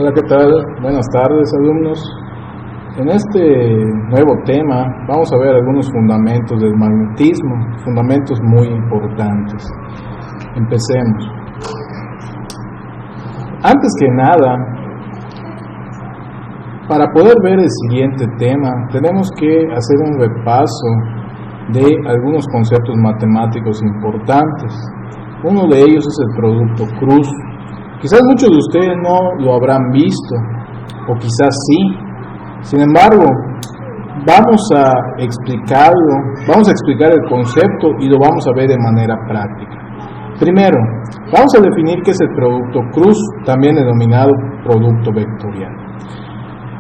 Hola, ¿qué tal? Buenas tardes, alumnos. En este nuevo tema vamos a ver algunos fundamentos del magnetismo, fundamentos muy importantes. Empecemos. Antes que nada, para poder ver el siguiente tema, tenemos que hacer un repaso de algunos conceptos matemáticos importantes. Uno de ellos es el producto cruz. Quizás muchos de ustedes no lo habrán visto, o quizás sí. Sin embargo, vamos a explicar el concepto y lo vamos a ver de manera práctica. Primero, vamos a definir qué es el producto cruz, también denominado producto vectorial.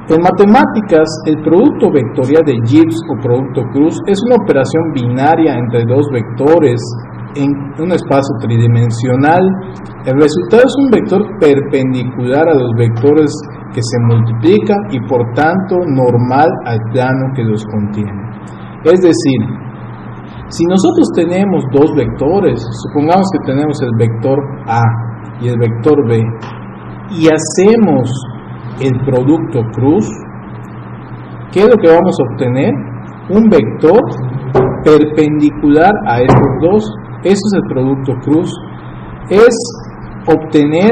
En matemáticas, el producto vectorial de Gibbs o producto cruz es una operación binaria entre dos vectores en un espacio tridimensional. El resultado es un vector perpendicular a los vectores que se multiplican y por tanto normal al plano que los contiene. Es decir, si nosotros tenemos dos vectores, supongamos que tenemos el vector A y el vector B, y hacemos el producto cruz, ¿qué es lo que vamos a obtener? Un vector perpendicular a estos dos. Eso es el producto cruz. Es obtener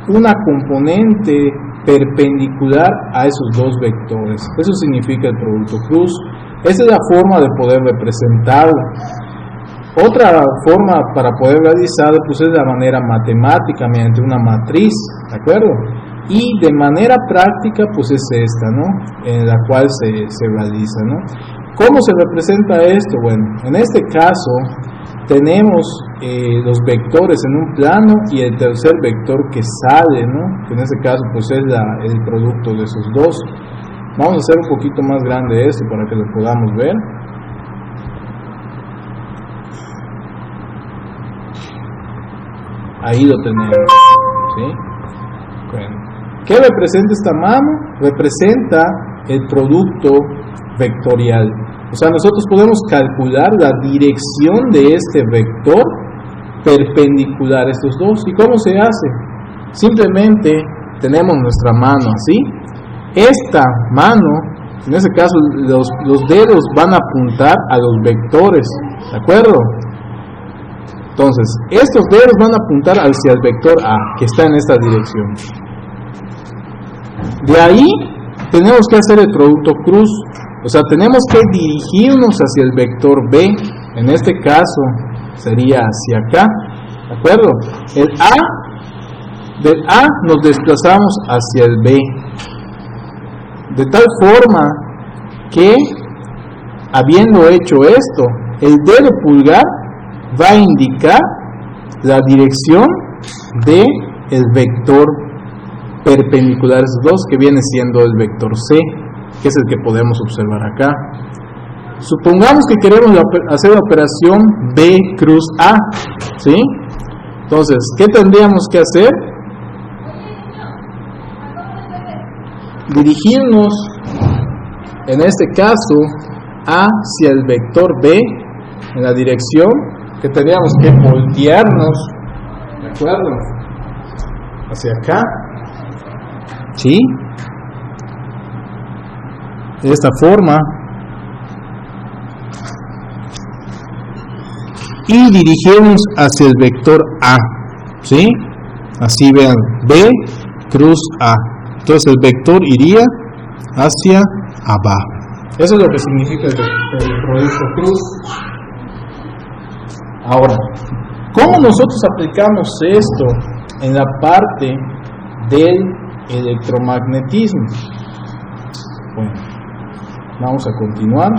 una componente perpendicular a esos dos vectores. Eso significa el producto cruz. Esa es la forma de poder representarlo. Otra forma para poder realizarlo pues es de la manera matemática, mediante una matriz, ¿de acuerdo? Y de manera práctica pues es esta, ¿no? En la cual se realiza, ¿no? ¿Cómo se representa esto? Bueno, en este caso tenemos los vectores en un plano y el tercer vector que sale, ¿no? Que en este caso pues es el producto de esos dos. Vamos a hacer un poquito más grande esto para que lo podamos ver. Ahí lo tenemos, ¿sí? Bueno. ¿Qué representa esta mano? Representa el producto vectorial. O sea, nosotros podemos calcular la dirección de este vector perpendicular a estos dos. ¿Y cómo se hace? Simplemente tenemos nuestra mano así. Esta mano, en este caso los dedos van a apuntar a los vectores, ¿de acuerdo? Entonces, estos dedos van a apuntar hacia el vector A, que está en esta dirección. De ahí tenemos que hacer el producto cruz. O sea, tenemos que dirigirnos hacia el vector B. En este caso sería hacia acá, ¿de acuerdo? Del A nos desplazamos hacia el B, de tal forma que, habiendo hecho esto, el dedo pulgar va a indicar la dirección del vector perpendicular a esos dos, que viene siendo el vector C, que es el que podemos observar acá. Supongamos que queremos hacer la operación B cruz A, ¿sí? Entonces, ¿qué tendríamos que hacer? Dirigirnos, en este caso, hacia el vector B, en la dirección que tendríamos que voltearnos, ¿de acuerdo? Hacia acá, ¿sí? De esta forma, y dirigirnos hacia el vector A, ¿sí? Así vean, B cruz A. Entonces el vector iría hacia abajo. Eso es lo que significa el producto cruz. Ahora, ¿cómo nosotros aplicamos esto en la parte del electromagnetismo? Bueno, vamos a continuar.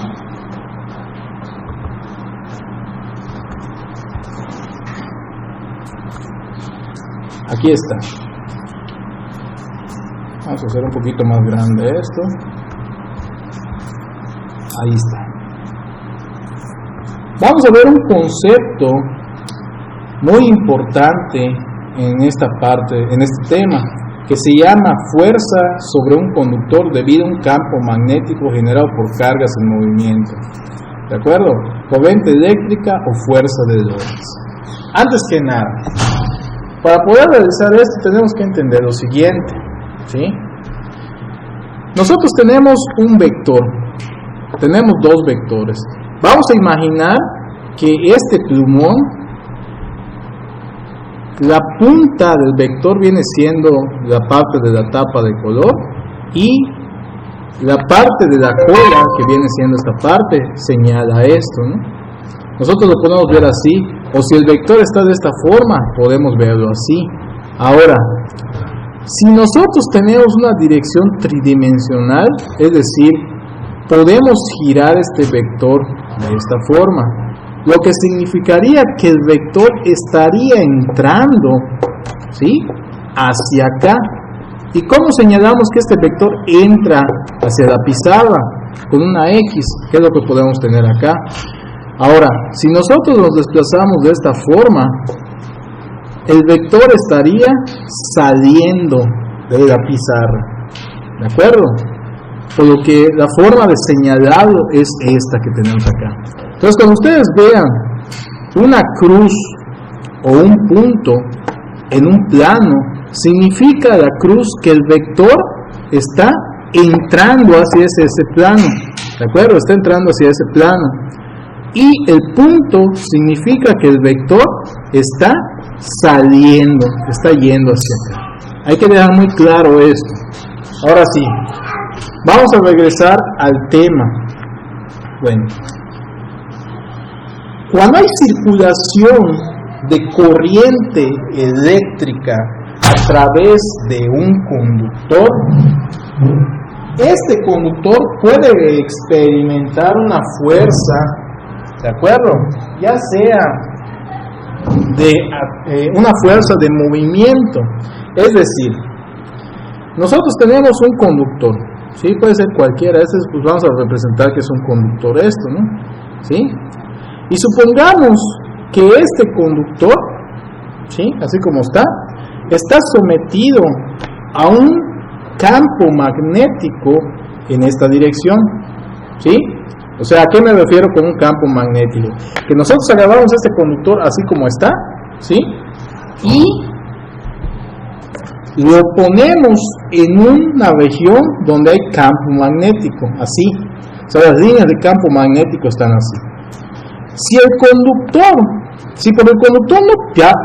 Aquí está. Vamos a hacer un poquito más grande esto. Ahí está. Vamos a ver un concepto muy importante en esta parte, en este tema, que se llama fuerza sobre un conductor debido a un campo magnético generado por cargas en movimiento. ¿De acuerdo? Corriente eléctrica o fuerza de Lorentz. Antes que nada, para poder realizar esto tenemos que entender lo siguiente. ¿sí? Nosotros tenemos un vector, tenemos dos vectores. Vamos a imaginar que este plumón, la punta del vector viene siendo la parte de la tapa de color y la parte de la cola, que viene siendo esta parte, señala esto, ¿no? Nosotros lo podemos ver así, o si el vector está de esta forma, podemos verlo así. Ahora, si nosotros tenemos una dirección tridimensional, es decir, podemos girar este vector de esta forma, lo que significaría que el vector estaría entrando, ¿sí?, hacia acá. ¿Y cómo señalamos que este vector entra hacia la pizarra? Con una X, que es lo que podemos tener acá. Ahora, si nosotros nos desplazamos de esta forma, el vector estaría saliendo de la pizarra, ¿de acuerdo? Por lo que la forma de señalarlo es esta que tenemos acá. Entonces, cuando ustedes vean una cruz o un punto en un plano, significa la cruz que el vector está entrando hacia ese plano, ¿de acuerdo? Está entrando hacia ese plano. Y el punto significa que el vector está saliendo, está yendo hacia acá. Hay que dejar muy claro esto. Ahora sí, vamos a regresar al tema. Bueno, cuando hay circulación de corriente eléctrica a través de un conductor, este conductor puede experimentar una fuerza, ¿de acuerdo? Ya sea de una fuerza de movimiento, es decir, nosotros tenemos un conductor, ¿sí? Puede ser cualquiera, pues vamos a representar que es un conductor esto, ¿no? ¿Sí? Y supongamos que este conductor, ¿sí?, así como está sometido a un campo magnético en esta dirección, ¿sí? O sea, ¿a qué me refiero con un campo magnético? Que nosotros agarramos este conductor así como está, ¿sí?, y lo ponemos en una región donde hay campo magnético, así. O sea, las líneas de campo magnético están así. Si por el conductor no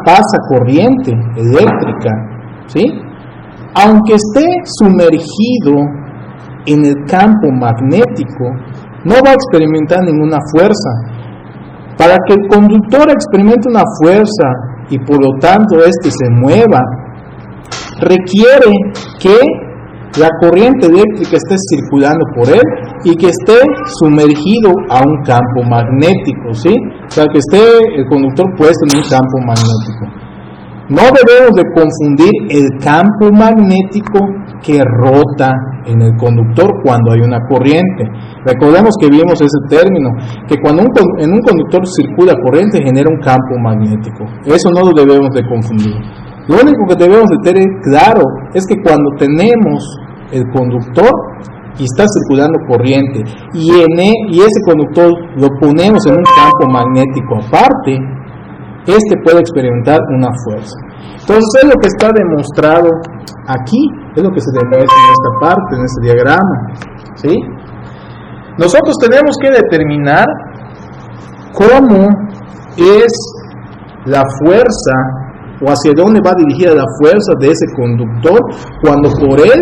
pasa corriente eléctrica, ¿sí?, aunque esté sumergido en el campo magnético, no va a experimentar ninguna fuerza. Para que el conductor experimente una fuerza y por lo tanto este se mueva, requiere que la corriente eléctrica esté circulando por él y que esté sumergido a un campo magnético, ¿sí? O sea, que esté el conductor puesto en un campo magnético. No debemos de confundir el campo magnético que rota en el conductor cuando hay una corriente. Recordemos que vimos ese término, que cuando en un conductor circula corriente genera un campo magnético. Eso no lo debemos de confundir. Lo único que debemos de tener claro es que cuando tenemos el conductor y está circulando corriente y ese conductor lo ponemos en un campo magnético aparte, este puede experimentar una fuerza. Entonces es lo que está demostrado aquí, es lo que se demuestra en esta parte, en este diagrama, ¿sí? Nosotros tenemos que determinar cómo es la fuerza o hacia dónde va dirigida la fuerza de ese conductor cuando por él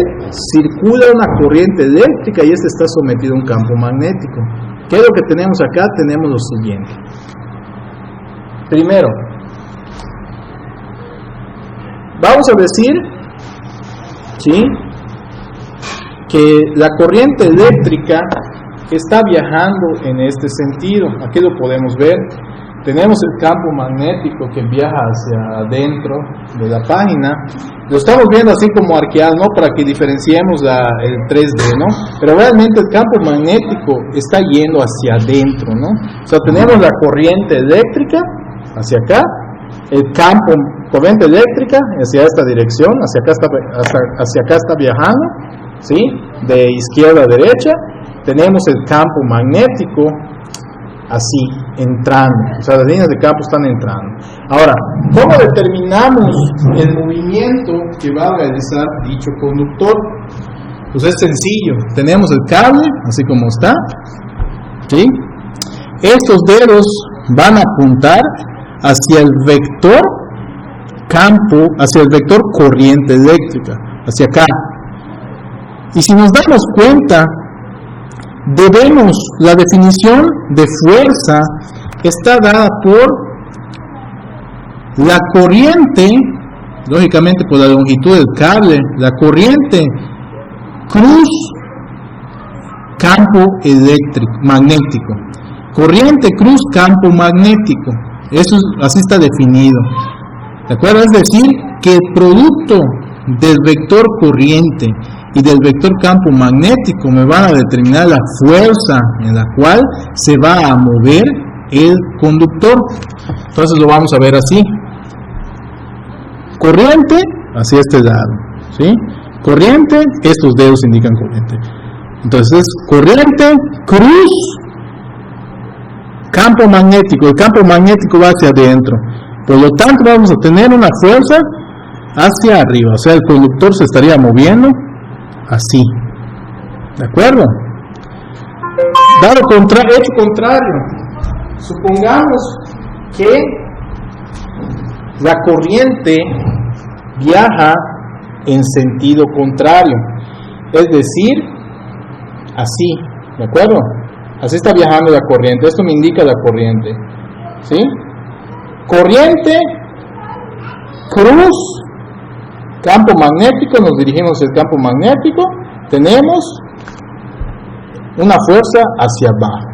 circula una corriente eléctrica y este está sometido a un campo magnético. ¿Qué es lo que tenemos acá? Tenemos lo siguiente. Primero, vamos a decir, ¿sí?, que la corriente eléctrica está viajando en este sentido. Aquí lo podemos ver. Tenemos el campo magnético que viaja hacia adentro de la página. Lo estamos viendo así como arqueado, ¿no?, para que diferenciemos el 3D, ¿no? Pero realmente el campo magnético está yendo hacia adentro, ¿no? O sea, tenemos la corriente eléctrica hacia acá, el campo corriente eléctrica hacia esta dirección, hacia acá está viajando, ¿sí?, de izquierda a derecha. Tenemos el campo magnético así, entrando, o sea, las líneas de campo están entrando. Ahora, ¿cómo determinamos el movimiento que va a realizar dicho conductor? Pues es sencillo, tenemos el cable, así como está, ¿sí? Estos dedos van a apuntar hacia el vector campo, hacia el vector corriente eléctrica, hacia acá. Y si nos damos cuenta, la definición de fuerza está dada por la corriente, lógicamente por la longitud del cable, la corriente cruz campo eléctrico, magnético. Corriente cruz campo magnético. Eso así está definido. ¿De acuerdo? Es decir, que el producto del vector corriente y del vector campo magnético me van a determinar la fuerza en la cual se va a mover el conductor. Entonces lo vamos a ver así. Corriente hacia este lado, ¿sí? Corriente, estos dedos indican corriente. Entonces, corriente, cruz, campo magnético. El campo magnético va hacia adentro. Por lo tanto, vamos a tener una fuerza hacia arriba. O sea, el conductor se estaría moviendo así. ¿De acuerdo? Hecho contrario. Supongamos que la corriente viaja en sentido contrario. Es decir, así. ¿De acuerdo? Así está viajando la corriente. Esto me indica la corriente. ¿Sí? Corriente, cruz, campo magnético, nos dirigimos hacia el campo magnético, tenemos una fuerza hacia abajo.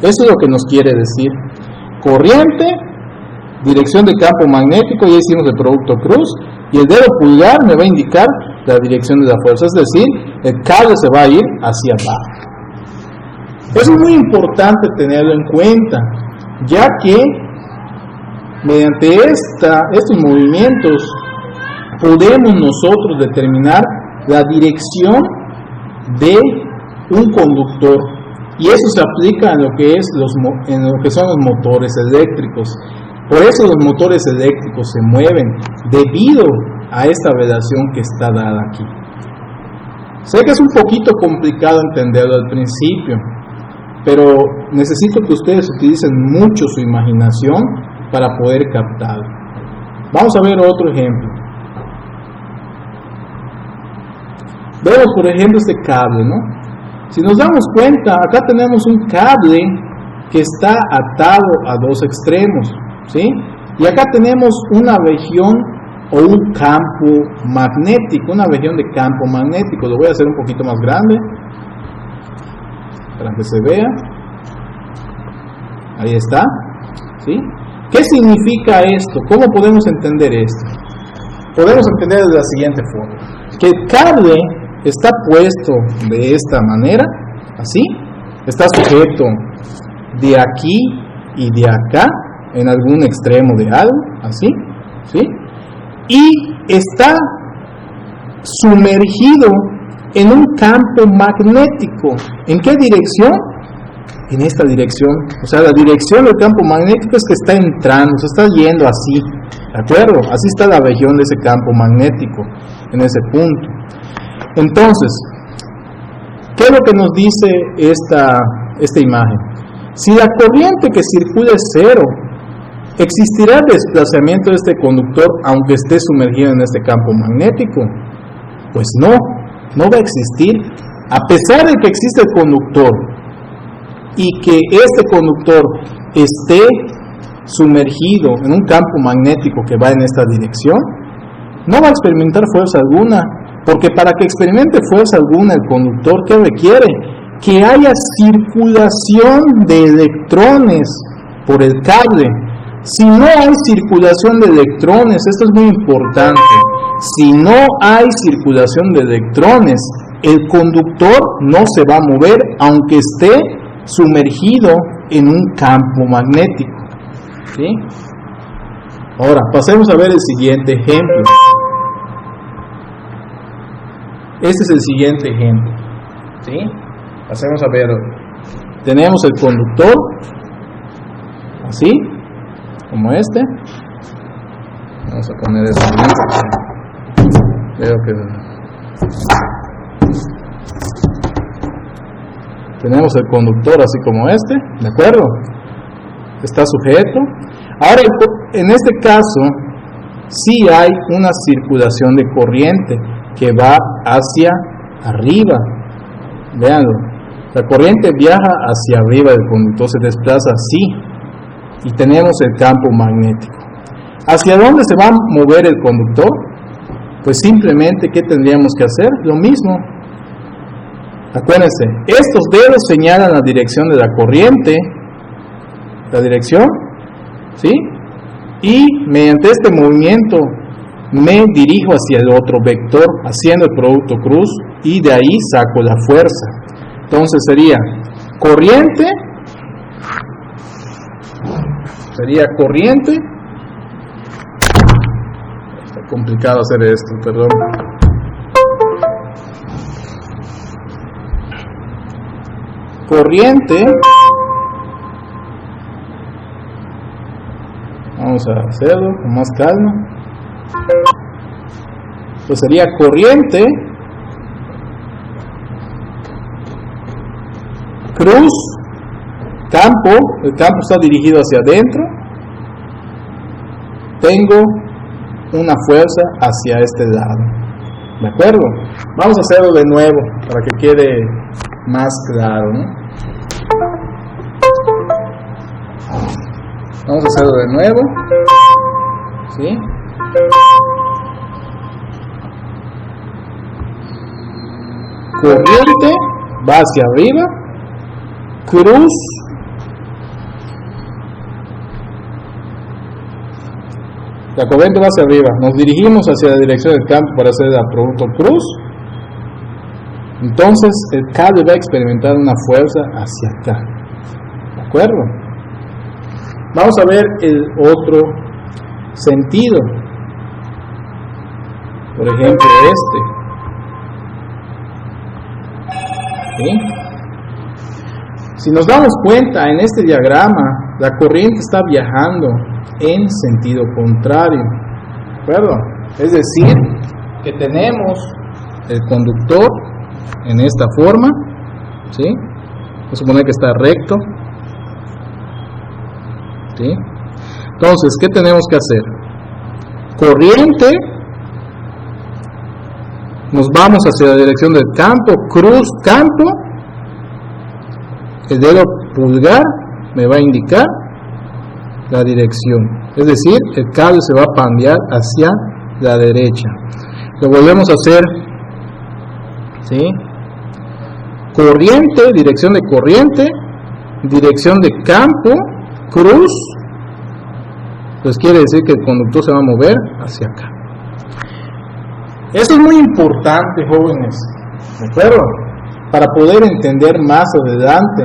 Eso es lo que nos quiere decir. Corriente, dirección de campo magnético, ya hicimos el producto cruz, y el dedo pulgar me va a indicar la dirección de la fuerza, es decir, el cable se va a ir hacia abajo. Eso es muy importante tenerlo en cuenta, ya que mediante estos movimientos podemos nosotros determinar la dirección de un conductor, y eso se aplica en lo que son los motores eléctricos. Por eso los motores eléctricos se mueven debido a esta relación que está dada aquí. Sé que es un poquito complicado entenderlo al principio, pero necesito que ustedes utilicen mucho su imaginación para poder captarlo. Vamos a ver otro ejemplo. Vemos por ejemplo este cable, ¿no? Si nos damos cuenta, acá tenemos un cable que está atado a dos extremos, ¿sí? Y acá tenemos una región o un campo magnético, una región de campo magnético. Lo voy a hacer un poquito más grande para que se vea. Ahí está, ¿sí? ¿Qué significa esto? ¿Cómo podemos entender esto? Podemos entender de la siguiente forma: que el cable está puesto de esta manera, así, está sujeto de aquí y de acá, en algún extremo de algo, así, ¿sí? Y está sumergido en un campo magnético. ¿En qué dirección? En esta dirección. O sea, la dirección del campo magnético es que está entrando, se está yendo así, ¿de acuerdo? Así está la región de ese campo magnético, en ese punto. Entonces, ¿qué es lo que nos dice esta imagen? Si la corriente que circula es cero, ¿existirá desplazamiento de este conductor aunque esté sumergido en este campo magnético? Pues no va a existir. A pesar de que existe el conductor y que este conductor esté sumergido en un campo magnético que va en esta dirección, no va a experimentar fuerza alguna, porque para que experimente fuerza alguna el conductor, ¿qué requiere? Que haya circulación de electrones por el cable. Si no hay circulación de electrones, esto es muy importante, si no hay circulación de electrones, el conductor no se va a mover aunque esté sumergido en un campo magnético, ¿sí? Ahora, pasemos a ver el siguiente ejemplo. Este es el siguiente ejemplo, ¿sí? Pasemos a ver. Tenemos el conductor así, como este. Vamos a poner esto bien, veo que tenemos el conductor así como este, ¿de acuerdo? Está sujeto. Ahora, en este caso, sí hay una circulación de corriente que va hacia arriba. Veanlo, la corriente viaja hacia arriba del conductor, se desplaza así, y tenemos el campo magnético. ¿Hacia dónde se va a mover el conductor? Pues simplemente, ¿qué tendríamos que hacer? Lo mismo. Acuérdense, estos dedos señalan la dirección de la corriente, la dirección, ¿sí? Y mediante este movimiento me dirijo hacia el otro vector, haciendo el producto cruz, y de ahí saco la fuerza. Entonces sería corriente, está complicado hacer esto, perdón. Corriente, vamos a hacerlo con más calma. Pues sería corriente, cruz, campo, el campo está dirigido hacia adentro, tengo una fuerza hacia este lado. ¿De acuerdo? Vamos a hacerlo de nuevo para que quede más claro, ¿no? Vamos a hacerlo de nuevo, ¿sí? Corriente va hacia arriba, cruz, la corriente va hacia arriba, nos dirigimos hacia la dirección del campo para hacer el producto cruz. Entonces el cable va a experimentar una fuerza hacia acá. ¿De acuerdo? Vamos a ver el otro sentido. Por ejemplo, este. ¿Sí? Si nos damos cuenta, en este diagrama, la corriente está viajando en sentido contrario. ¿De acuerdo? Es decir, que tenemos el conductor en esta forma, ¿sí? Vamos a suponer que está recto, ¿sí? Entonces, ¿qué tenemos que hacer? Corriente, nos vamos hacia la dirección del campo, cruz, campo, el dedo pulgar me va a indicar la dirección, es decir, el cable se va a pandear hacia la derecha. Lo volvemos a hacer, ¿sí? Corriente, dirección de corriente, dirección de campo, cruz, pues quiere decir que el conductor se va a mover hacia acá. Eso es muy importante, jóvenes, ¿de acuerdo? Para poder entender más adelante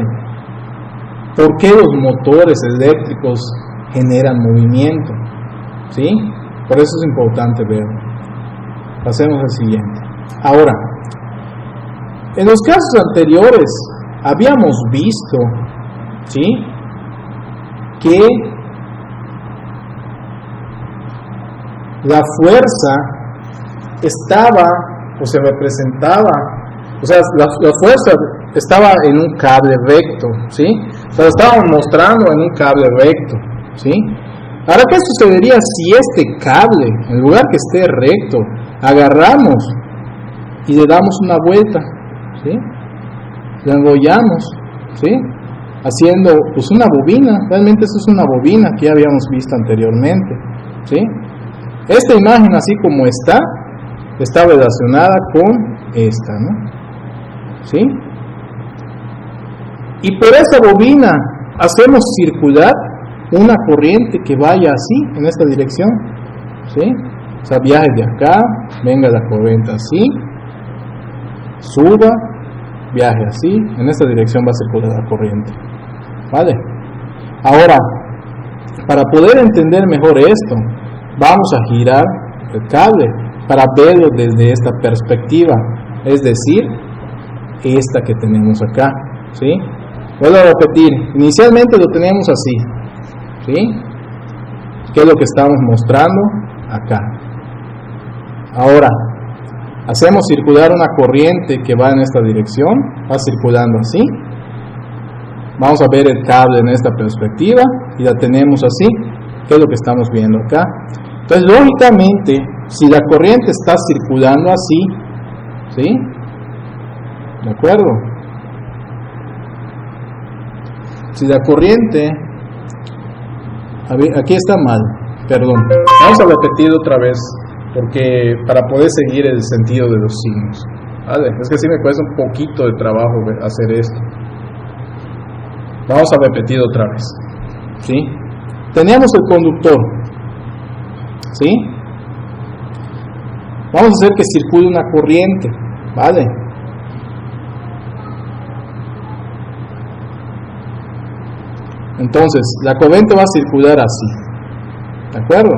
por qué los motores eléctricos generan movimiento, ¿sí? Por eso es importante verlo. Pasemos al siguiente. Ahora, en los casos anteriores habíamos visto, ¿sí?, que la fuerza estaba o se representaba, o sea, la fuerza estaba en un cable recto, ¿sí? O sea, lo estaban mostrando en un cable recto, ¿sí? Ahora, ¿qué sucedería si este cable, en lugar que esté recto, agarramos y le damos una vuelta, ¿sí? Lo enrollamos, ¿sí? Haciendo pues una bobina. Realmente esto es una bobina que ya habíamos visto anteriormente, ¿sí? Esta imagen, así como está relacionada con esta, ¿no? ¿Sí? Y por esa bobina hacemos circular una corriente que vaya así, en esta dirección, ¿sí? O sea, viaje de acá, venga la corriente así, suba, viaje así, en esta dirección va a circular la corriente, ¿vale? Ahora, para poder entender mejor esto, vamos a girar el cable para verlo desde esta perspectiva, es decir, esta que tenemos acá, ¿sí? Vuelvo a repetir, inicialmente lo teníamos así, ¿sí? ¿Qué es lo que estamos mostrando acá? Ahora, hacemos circular una corriente que va en esta dirección, va circulando así. Vamos a ver el cable en esta perspectiva y la tenemos así. ¿Qué es lo que estamos viendo acá? Entonces, lógicamente, si la corriente está circulando así, ¿sí? ¿De acuerdo? Si la corriente... A ver, aquí está mal, perdón. Vamos a repetir otra vez, porque para poder seguir el sentido de los signos. ¿Vale? Es que sí me cuesta un poquito de trabajo hacer esto. Vamos a repetir otra vez. ¿Sí? Teníamos el conductor. ¿Sí? Vamos a hacer que circule una corriente. ¿Vale? Entonces, la corriente va a circular así. ¿De acuerdo?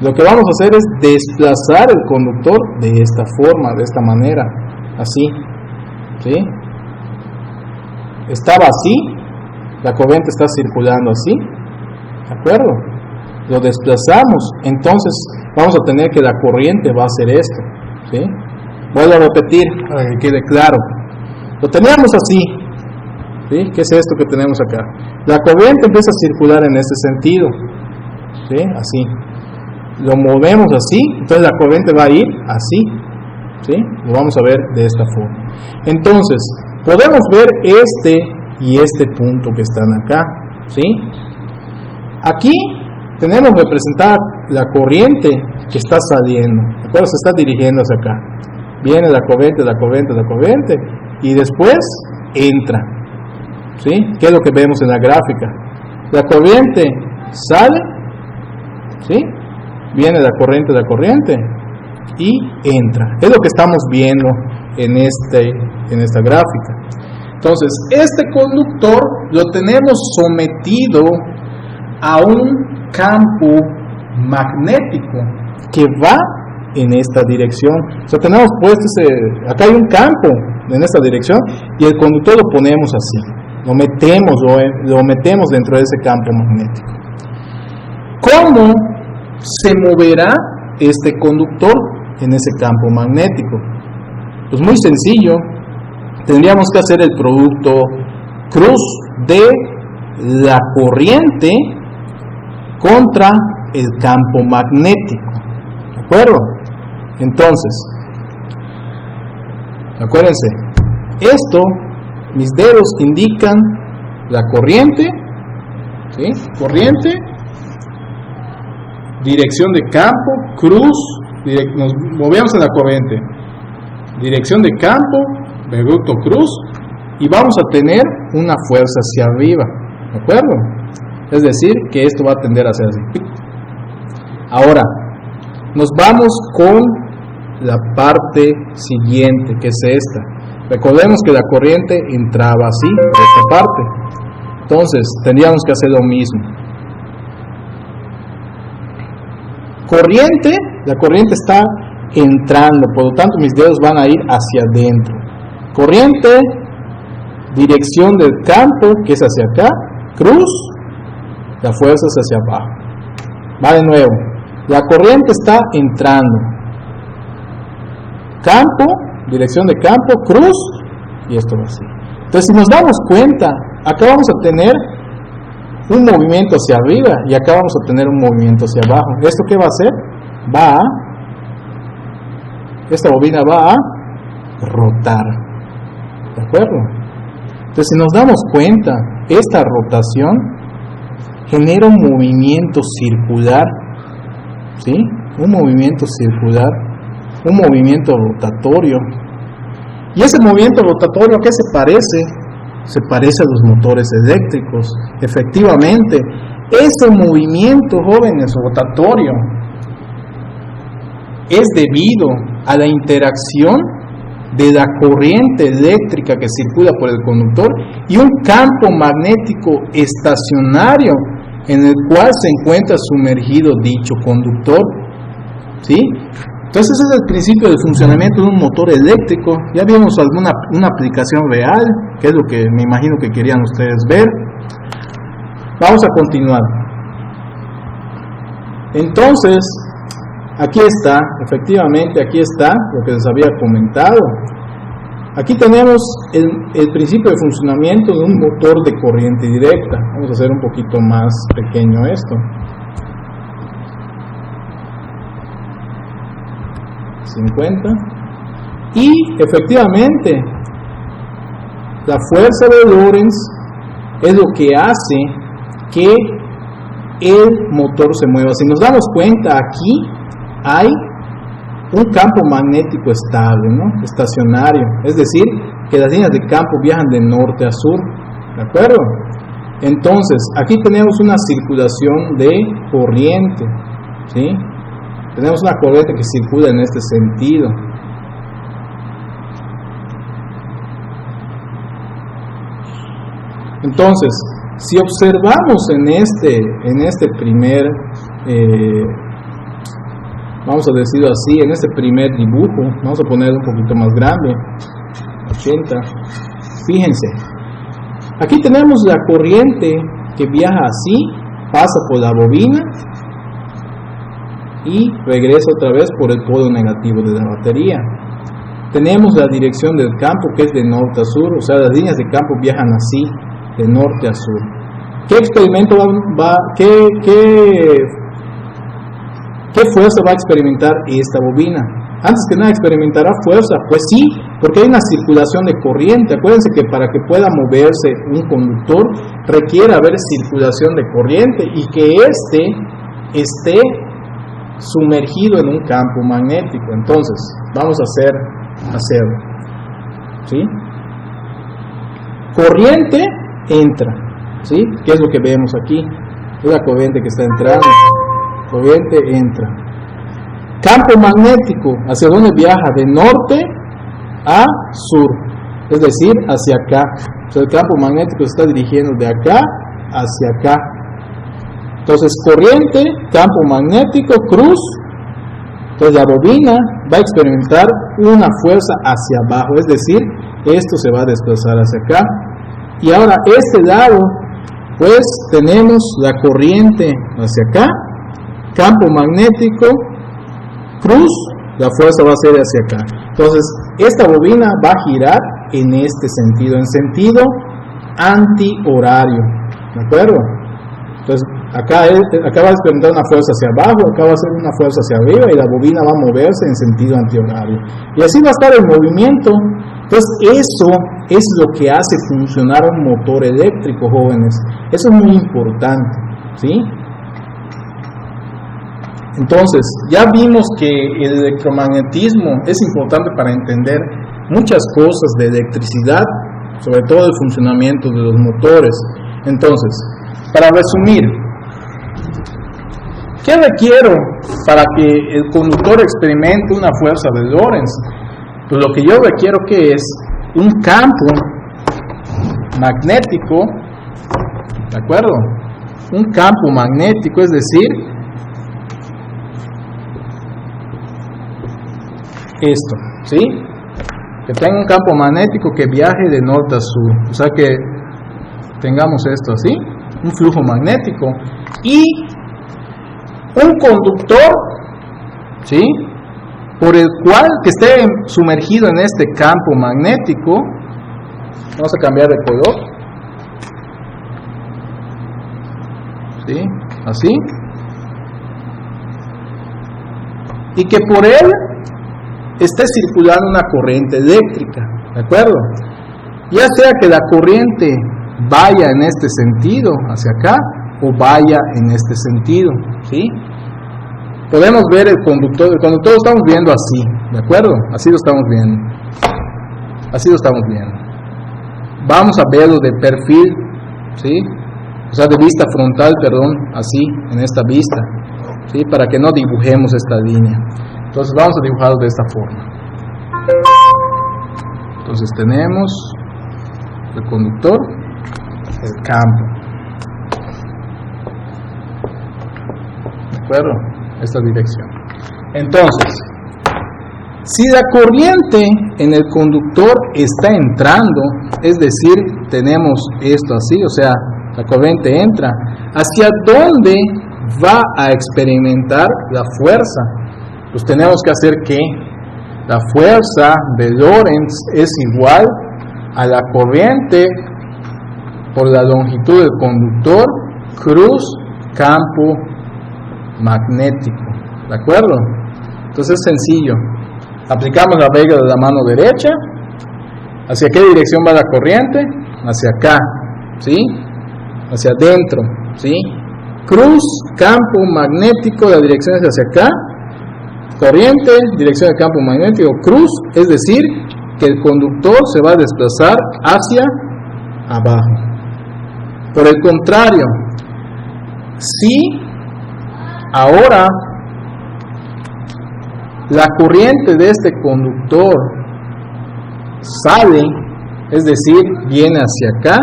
Lo que vamos a hacer es desplazar el conductor de esta forma, de esta manera. Así. ¿Sí? Estaba así. La corriente está circulando así. ¿De acuerdo? Lo desplazamos. Entonces, vamos a tener que la corriente va a hacer esto. ¿Sí? Vuelvo a repetir para que quede claro. Lo teníamos así. ¿Sí? ¿Qué es esto que tenemos acá? La corriente empieza a circular en este sentido. ¿Sí? Así. Lo movemos así, entonces la corriente va a ir así. ¿Sí? Lo vamos a ver de esta forma. Entonces, podemos ver este y este punto que están acá. ¿Sí? Aquí tenemos representada la corriente que está saliendo. ¿De acuerdo? Se está dirigiendo hacia acá. Viene la corriente, la corriente, la corriente, y después entra. ¿Sí? ¿Qué es lo que vemos en la gráfica? La corriente sale, ¿sí? Viene la corriente, y entra. Es lo que estamos viendo en esta gráfica. Entonces, este conductor lo tenemos sometido a un campo magnético que va en esta dirección. O sea, tenemos puesto acá hay un campo en esta dirección y el conductor lo ponemos así. Lo metemos dentro de ese campo magnético. ¿Cómo se moverá este conductor en ese campo magnético? Pues muy sencillo. Tendríamos que hacer el producto cruz de la corriente contra el campo magnético. ¿De acuerdo? Entonces, acuérdense, esto, mis dedos indican la corriente, ¿sí? Corriente, dirección de campo, cruz, nos movemos en la corriente, dirección de campo, producto cruz, y vamos a tener una fuerza hacia arriba, ¿de acuerdo? Es decir, que esto va a tender hacia así. Ahora, nos vamos con la parte siguiente, que es esta. Recordemos que la corriente entraba así, por esta parte. Entonces, tendríamos que hacer lo mismo. Corriente, la corriente está entrando, por lo tanto mis dedos van a ir hacia adentro. Corriente, dirección del campo, que es hacia acá, cruz, la fuerza es hacia abajo. Va de nuevo, la corriente está entrando, campo, dirección de campo, cruz, y esto va así. Entonces, si nos damos cuenta, acá vamos a tener un movimiento hacia arriba y acá vamos a tener un movimiento hacia abajo. ¿Esto qué va a hacer? Esta bobina va a rotar. ¿De acuerdo? Entonces, si nos damos cuenta, esta rotación genera un movimiento circular, ¿sí? Un movimiento circular, un movimiento rotatorio. Y ese movimiento rotatorio, ¿a qué se parece? Se parece a los motores eléctricos. Efectivamente, ese movimiento, jóvenes, rotatorio, es debido a la interacción de la corriente eléctrica que circula por el conductor y un campo magnético estacionario en el cual se encuentra sumergido dicho conductor. ¿Sí? Entonces ese es el principio del funcionamiento de un motor eléctrico. Ya vimos una aplicación real, que es lo que me imagino que querían ustedes ver. Vamos a continuar. Entonces, aquí está, efectivamente, aquí está lo que les había comentado. Aquí tenemos el principio de funcionamiento de un motor de corriente directa. Vamos a hacer un poquito más pequeño esto. 50. Y efectivamente, la fuerza de Lorentz es lo que hace que el motor se mueva. Si nos damos cuenta, aquí hay un campo magnético estable, ¿no? Estacionario, es decir, que las líneas de campo viajan de norte a sur, ¿de acuerdo? Entonces, aquí tenemos una circulación de corriente, ¿sí? Tenemos una corriente que circula en este sentido. Entonces, si observamos en este primer, vamos a decirlo así, en este primer dibujo, vamos a poner un poquito más grande, 80, fíjense, aquí tenemos la corriente que viaja así, pasa por la bobina y regresa otra vez por el polo negativo de la batería. Tenemos la dirección del campo que es de norte a sur, o sea, las líneas de campo viajan así, de norte a sur. ¿Qué experimento qué fuerza va a experimentar esta bobina? Antes que nada, ¿experimentará fuerza? Pues sí, porque hay una circulación de corriente. Acuérdense que para que pueda moverse un conductor requiere haber circulación de corriente y que éste esté sumergido en un campo magnético. Entonces, vamos a hacerlo, ¿sí? Corriente entra, ¿sí? ¿Qué es lo que vemos aquí? Es la corriente que está entrando. Corriente entra. Campo magnético, ¿hacia dónde viaja? De norte a sur, es decir, hacia acá. O sea, el campo magnético se está dirigiendo de acá hacia acá. Entonces, corriente, campo magnético, cruz. Entonces, la bobina va a experimentar una fuerza hacia abajo, es decir, esto se va a desplazar hacia acá. Y ahora, este lado, pues tenemos la corriente hacia acá, campo magnético, cruz, la fuerza va a ser hacia acá. Entonces, esta bobina va a girar en este sentido, en sentido antihorario, ¿de acuerdo? Entonces, acá va a experimentar una fuerza hacia abajo, acá va a ser una fuerza hacia arriba y la bobina va a moverse en sentido antihorario. Y así va a estar el movimiento. Entonces, eso es lo que hace funcionar un motor eléctrico, jóvenes. Eso es muy importante, ¿sí? Entonces, ya vimos que el electromagnetismo es importante para entender muchas cosas de electricidad, sobre todo el funcionamiento de los motores. Entonces, para resumir, ¿qué requiero para que el conductor experimente una fuerza de Lorentz? Pues lo que yo requiero que es un campo magnético, ¿de acuerdo? Un campo magnético, es decir, esto, ¿sí? Que tenga un campo magnético que viaje de norte a sur, o sea que tengamos esto así, un flujo magnético y un conductor, ¿sí? Por el cual que esté sumergido en este campo magnético. Vamos a cambiar de color, ¿sí? Así, y que por él esté circulando una corriente eléctrica, ¿de acuerdo? Ya sea que la corriente vaya en este sentido, hacia acá, o vaya en este sentido, ¿sí? Podemos ver el conductor lo estamos viendo así, ¿de acuerdo? Así lo estamos viendo. Así lo estamos viendo. Vamos a verlo de perfil, ¿sí? O sea, de vista frontal, perdón, así, en esta vista, ¿sí? Para que no dibujemos esta línea. Entonces vamos a dibujarlo de esta forma. Entonces tenemos el conductor, el campo. ¿De acuerdo? Esta dirección. Entonces, si la corriente en el conductor está entrando, es decir, tenemos esto así, o sea, la corriente entra, ¿hacia dónde va a experimentar la fuerza. Pues tenemos que hacer que la fuerza de Lorentz es igual a la corriente por la longitud del conductor cruz campo magnético. ¿De acuerdo? Entonces es sencillo. Aplicamos la regla de la mano derecha. ¿Hacia qué dirección va la corriente? Hacia acá, ¿sí? Hacia adentro, ¿sí? Cruz, campo magnético, la dirección es hacia acá. Corriente, dirección del campo magnético, cruz, es decir, que el conductor se va a desplazar hacia abajo. Por el contrario, si ahora la corriente de este conductor sale, es decir, viene hacia acá,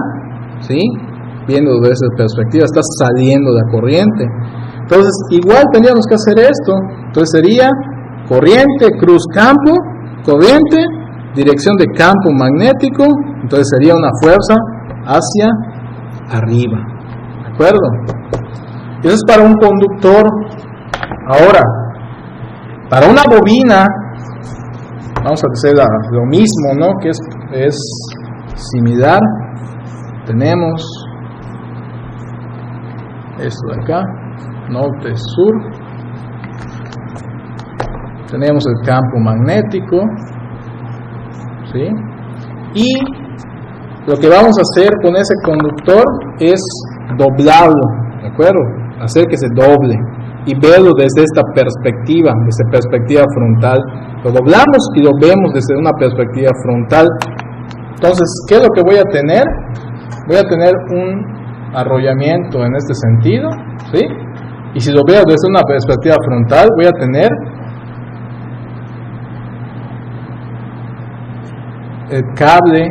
¿sí? Viendo desde esa perspectiva, está saliendo la corriente. Entonces, igual tendríamos que hacer esto. Entonces sería corriente, cruz, campo, corriente, dirección de campo magnético. Entonces sería una fuerza hacia arriba. ¿De acuerdo? Eso es para un conductor. Ahora, para una bobina, vamos a hacer lo mismo, ¿no? Que es similar. Tenemos esto de acá, norte, sur. Tenemos el campo magnético, ¿sí? Y lo que vamos a hacer con ese conductor es doblarlo, ¿de acuerdo? Hacer que se doble y verlo desde esta perspectiva, desde perspectiva frontal. Lo doblamos y lo vemos desde una perspectiva frontal. Entonces, ¿qué es lo que voy a tener? Voy a tener un arrollamiento en este sentido, ¿sí? Y si lo veo desde una perspectiva frontal, voy a tener el cable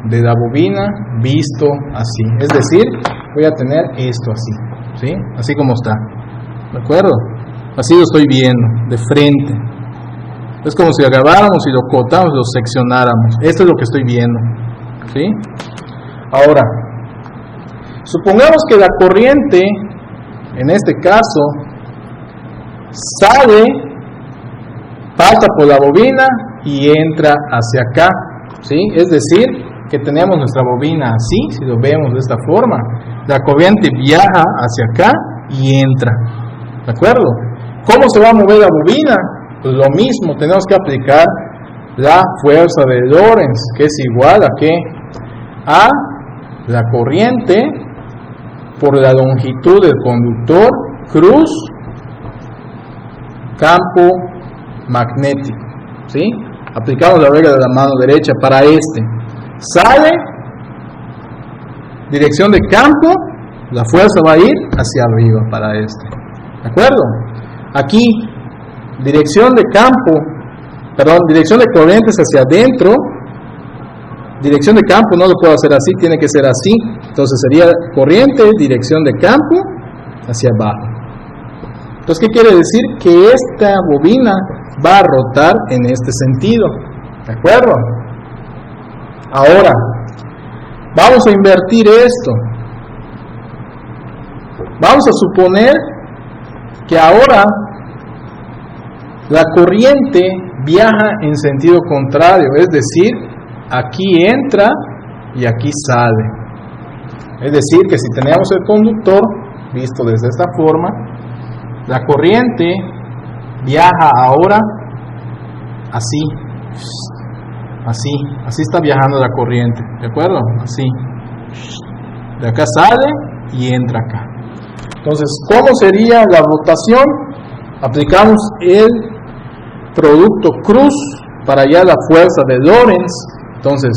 de la bobina visto así, es decir, voy a tener esto así, ¿sí? Así como está, ¿de acuerdo? Así lo estoy viendo, de frente. Es como si agarráramos y lo cortáramos, lo seccionáramos. Esto es lo que estoy viendo, ¿sí? Ahora, supongamos que la corriente, en este caso, sale, pasa por la bobina y entra hacia acá, ¿sí? Es decir, que tenemos nuestra bobina así, si lo vemos de esta forma, la corriente viaja hacia acá y entra, ¿de acuerdo? ¿Cómo se va a mover la bobina? Pues lo mismo, tenemos que aplicar la fuerza de Lorentz, que es igual a ¿qué? A la corriente por la longitud del conductor cruz campo magnético, ¿sí? Aplicamos la regla de la mano derecha para este. Sale, dirección de campo, la fuerza va a ir hacia arriba para este, ¿de acuerdo? Aquí, dirección de campo, dirección de corrientes hacia adentro. Dirección de campo no lo puedo hacer así, tiene que ser así. Entonces sería corriente, dirección de campo hacia abajo. Entonces, ¿qué quiere decir? Que esta bobina va a rotar en este sentido, ¿de acuerdo? Ahora, vamos a invertir esto. Vamos a suponer que ahora la corriente viaja en sentido contrario, es decir, aquí entra y aquí sale. Es decir, que si teníamos el conductor visto desde esta forma, la corriente viaja ahora así, así está viajando la corriente, ¿de acuerdo? Así, de acá sale y entra acá. Entonces, ¿cómo sería la rotación? Aplicamos el producto cruz para hallar la fuerza de Lorentz. Entonces,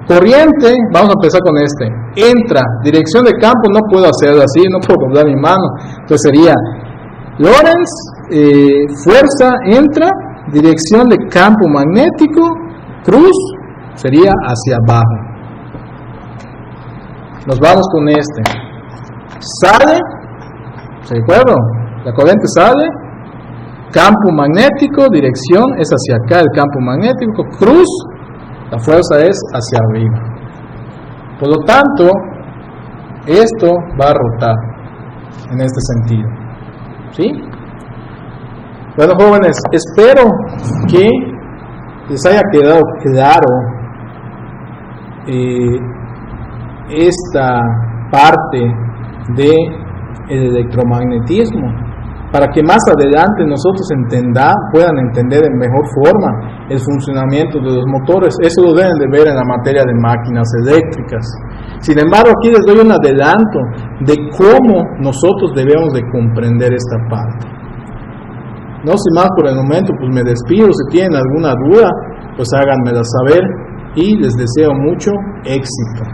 corriente, vamos a empezar con este, entra, dirección de campo, no puedo hacerlo así, no puedo doblar mi mano. Entonces sería Lorentz, fuerza, entra, dirección de campo magnético, cruz, sería hacia abajo. Nos vamos con este. Sale, ¿de acuerdo? La corriente sale, campo magnético, dirección es hacia acá el campo magnético, cruz, la fuerza es hacia arriba. Por lo tanto, esto va a rotar en este sentido. ¿Sí? Bueno, jóvenes, espero que les haya quedado claro esta parte del electromagnetismo, para que más adelante nosotros puedan entender de mejor forma el funcionamiento de los motores. Eso lo deben de ver en la materia de máquinas eléctricas. Sin embargo, aquí les doy un adelanto de cómo nosotros debemos de comprender esta parte. No sin más por el momento, pues me despido. Si tienen alguna duda, pues háganmela saber y les deseo mucho éxito.